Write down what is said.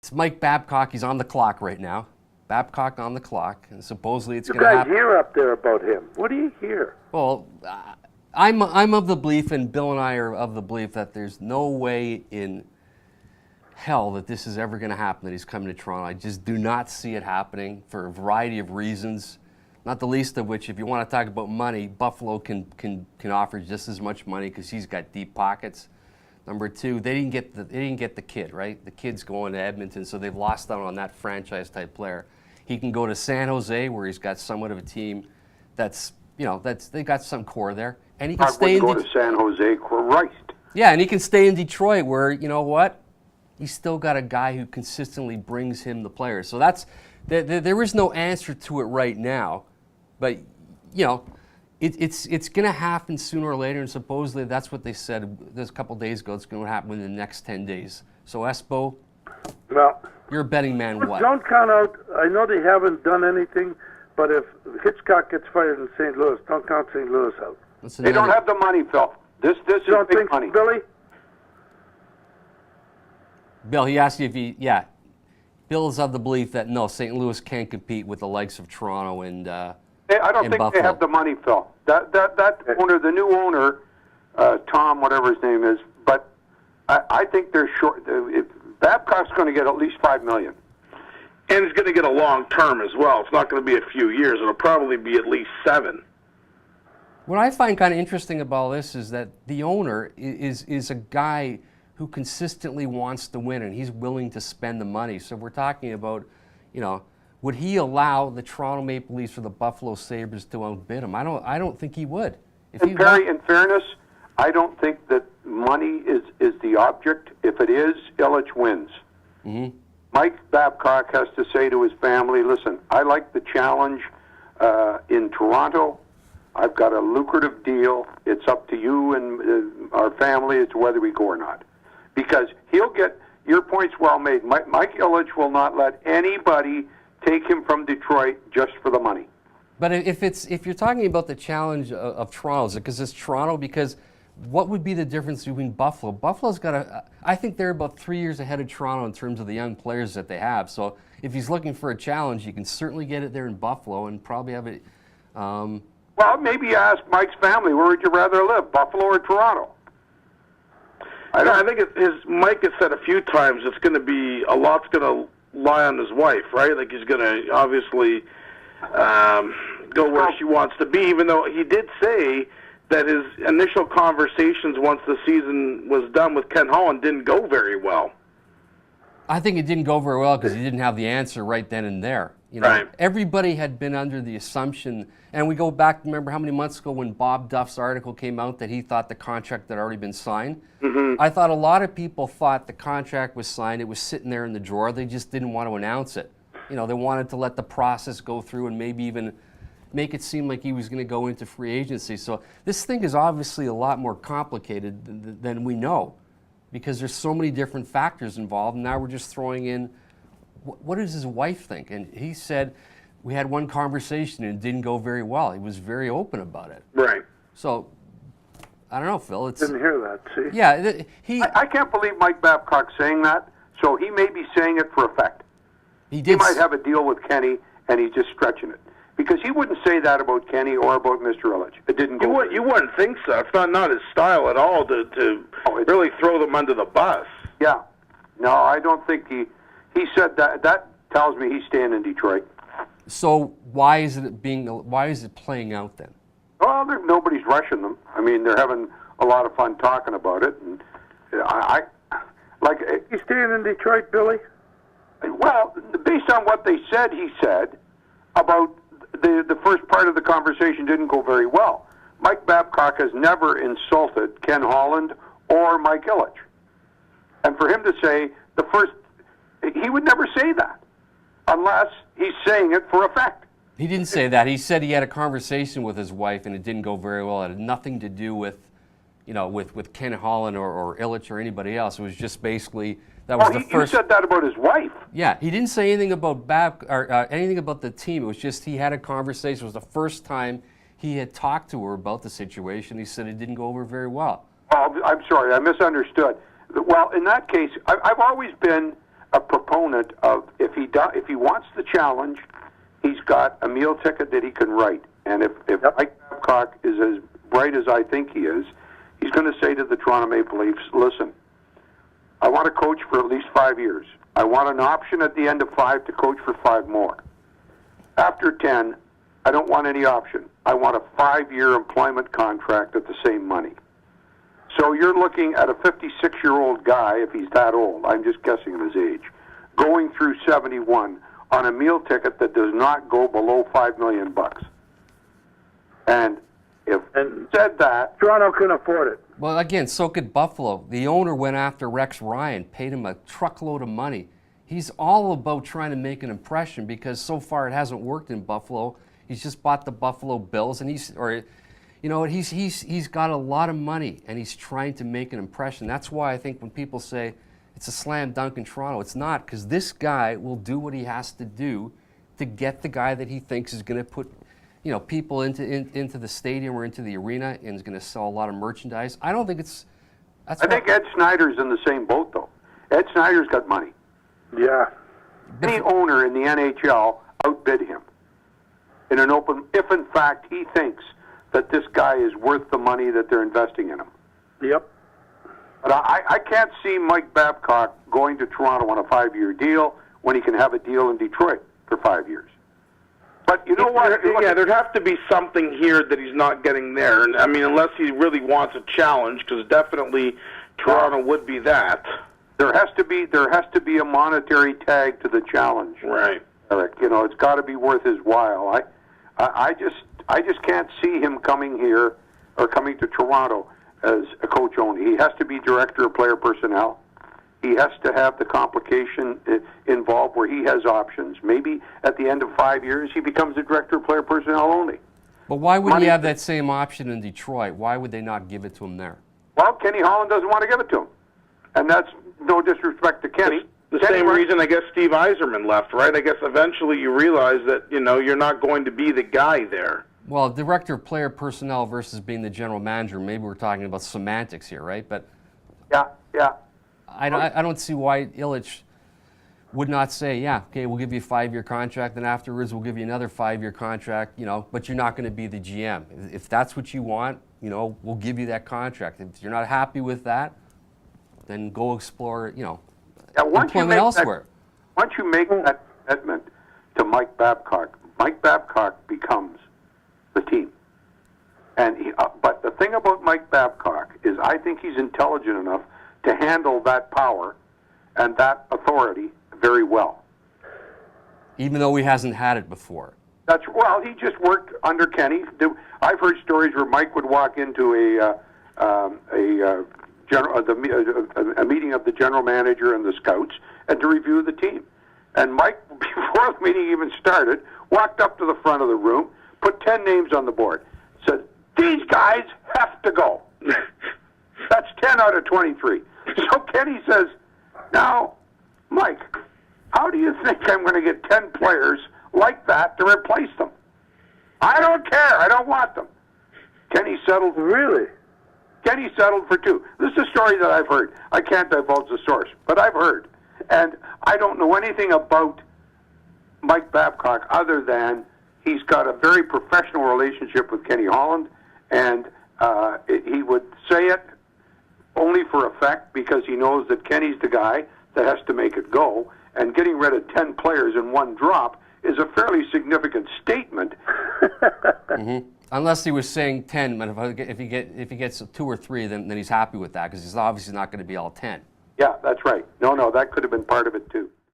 It's Mike Babcock. He's on the clock right now. Babcock on the clock, and supposedly it's You going to happen. guys hear up there about him. What do you hear? Well, I'm of the belief, and Bill and I are of the belief, that there's no way in hell that this is ever going to happen, that he's coming to Toronto. I just do not see it happening for a variety of reasons, not the least of which, if you want to talk about money, Buffalo can offer just as much money because he's got deep pockets. Number two, they didn't get the kid, right? The kid's going to Edmonton, so they've lost out on that franchise-type player. He can go to San Jose, where he's got somewhat of a team that's they got some core there, and he can stay in. Go to San Jose, Christ. Yeah, and he can stay in Detroit, where you know what, he's still got a guy who consistently brings him the players. So that's there is no answer to it right now, but it's going to happen sooner or later, and supposedly that's what they said this a couple days ago. It's going to happen in the next 10 days. So Espo, Well, you're a betting man. What? don't count out. I know they haven't done anything, but if Hitchcock gets fired in St. Louis, don't count St. Louis out. They don't have the money, Phil. This is You don't big think, money. Billy? Bill, he asked you if he, yeah. Bill is of the belief that no, St. Louis can't compete with the likes of Toronto and I don't think Buffalo. they have the money, Phil. That owner, the new owner, Tom, whatever his name is, but I think they're short. Babcock's going to get at least $5 million. And he's going to get a long term as well. It's not going to be a few years. It'll probably be at least 7. What I find kind of interesting about this is that the owner is a guy who consistently wants to win, and he's willing to spend the money. So we're talking about, would he allow the Toronto Maple Leafs or the Buffalo Sabres to outbid him? I don't think he would. And Perry, in fairness, I don't think that money is the object. If it is, Illich wins. Mm-hmm. Mike Babcock has to say to his family, listen, I like the challenge in Toronto. I've got a lucrative deal. It's up to you and our family as to whether we go or not. Because he'll get, your point's well made. Mike Illich will not let anybody take him from Detroit just for the money. But if you're talking about the challenge of Toronto, is it because it's Toronto? Because what would be the difference between Buffalo? Buffalo's got I think they're about 3 years ahead of Toronto in terms of the young players that they have. So if he's looking for a challenge, you can certainly get it there in Buffalo and probably have it. Well, maybe ask Mike's family, where would you rather live, Buffalo or Toronto? I think Mike has said a few times it's going to be, a lot's going to lie on his wife, right? Like he's going to obviously go where she wants to be, even though he did say that his initial conversations once the season was done with Ken Holland didn't go very well. I think it didn't go very well because he didn't have the answer right then and there. Right. Everybody had been under the assumption, and we go back, remember how many months ago when Bob Duff's article came out that he thought the contract had already been signed? Mm-hmm. I thought a lot of people thought the contract was signed. It was sitting there in the drawer. They just didn't want to announce it. They wanted to let the process go through and maybe even make it seem like he was going to go into free agency. So this thing is obviously a lot more complicated than we know because there's so many different factors involved. And now we're just throwing in, what does his wife think? And he said, we had one conversation and it didn't go very well. He was very open about it. Right. So, I don't know, Phil. Didn't hear that, see? Yeah, I can't believe Mike Babcock saying that, so he may be saying it for effect. He might have a deal with Kenny, and he's just stretching it. Because he wouldn't say that about Kenny or about Mr. Illich. It didn't go. You wouldn't think so. It's not his style at all to really throw them under the bus. Yeah. No, I don't think he said that. That tells me he's staying in Detroit. So why is it playing out then? Well, nobody's rushing them. I mean, they're having a lot of fun talking about it, and He's staying in Detroit, Billy? Well, based on what they said, he said about the first part of the conversation didn't go very well. Mike Babcock has never insulted Ken Holland or Mike Illich, and for him to say he would never say that unless he's saying it for effect. He didn't say that. He said he had a conversation with his wife and it didn't go very well. It had nothing to do with, with Ken Holland or Illich or anybody else. It was just basically that was the first. He said that about his wife. Yeah, he didn't say anything about anything about the team. It was just he had a conversation. It was the first time he had talked to her about the situation. He said it didn't go over very well. Oh, I'm sorry, I misunderstood. Well, in that case, I've always been a proponent of if he wants the challenge, he's got a meal ticket that he can write. And if Mike Babcock is as bright as I think he is, he's going to say to the Toronto Maple Leafs, listen, I want to coach for at least 5 years. I want an option at the end of 5 to coach for 5 more. After 10, I don't want any option. I want a 5-year employment contract at the same money. So you're looking at a 56-year-old guy, if he's that old, I'm just guessing at his age, going through 71 on a meal ticket that does not go below $5 million. And if said that, Toronto couldn't afford it. Well, again, so could Buffalo. The owner went after Rex Ryan, paid him a truckload of money. He's all about trying to make an impression because so far it hasn't worked in Buffalo. He's just bought the Buffalo Bills, and he's got a lot of money, and he's trying to make an impression. That's why I think when people say it's a slam dunk in Toronto, it's not, because this guy will do what he has to do to get the guy that he thinks is going to put people into the stadium or into the arena and is going to sell a lot of merchandise. I don't think it's. I think Ed Snyder's in the same boat, though. Ed Snyder's got money. Yeah. Any owner in the NHL outbid him in an open, if in fact he thinks that this guy is worth the money that they're investing in him. Yep. But I can't see Mike Babcock going to Toronto on a 5-year deal when he can have a deal in Detroit for 5 years. But you know what? Yeah, there'd have to be something here that he's not getting there. And I mean, unless he really wants a challenge, because definitely Toronto would be that. There has to be a monetary tag to the challenge, right, Eric? It's got to be worth his while. I just can't see him coming here or coming to Toronto as a coach only. He has to be director of player personnel. He has to have the complication involved where he has options. Maybe at the end of 5 years, he becomes the director of player personnel only. But why wouldn't he have that same option in Detroit? Why would they not give it to him there? Well, Kenny Holland doesn't want to give it to him. And that's no disrespect to Kenny. The same reason, I guess, Steve Yzerman left, right? I guess eventually you realize that, you're not going to be the guy there. Well, director of player personnel versus being the general manager, maybe we're talking about semantics here, right? But yeah. I don't see why Ilitch would not say, yeah, okay, we'll give you a 5-year contract, and afterwards we'll give you another 5-year contract, but you're not going to be the GM. If that's what you want, we'll give you that contract. If you're not happy with that, then go explore, employment elsewhere. Once you make that commitment to Mike Babcock becomes the team. And but the thing about Mike Babcock is I think he's intelligent enough to handle that power and that authority very well. Even though he hasn't had it before. He just worked under Kenny. I've heard stories where Mike would walk into a meeting of the general manager and the scouts and to review the team. And Mike, before the meeting even started, walked up to the front of the room, put 10 names on the board, said, "These guys have to go." That's 10 out of 23. So Kenny says, "Now, Mike, how do you think I'm going to get 10 players like that to replace them? I don't care. I don't want them." Kenny settled. Really? Kenny settled for 2. This is a story that I've heard. I can't divulge the source, but I've heard. And I don't know anything about Mike Babcock other than he's got a very professional relationship with Kenny Holland, and he would say it only for effect because he knows that Kenny's the guy that has to make it go, and getting rid of 10 players in one drop is a fairly significant statement. Mm-hmm. Unless he was saying 10, but if he gets 2 or 3, then he's happy with that because he's obviously not going to be all 10. Yeah, that's right. No, that could have been part of it too.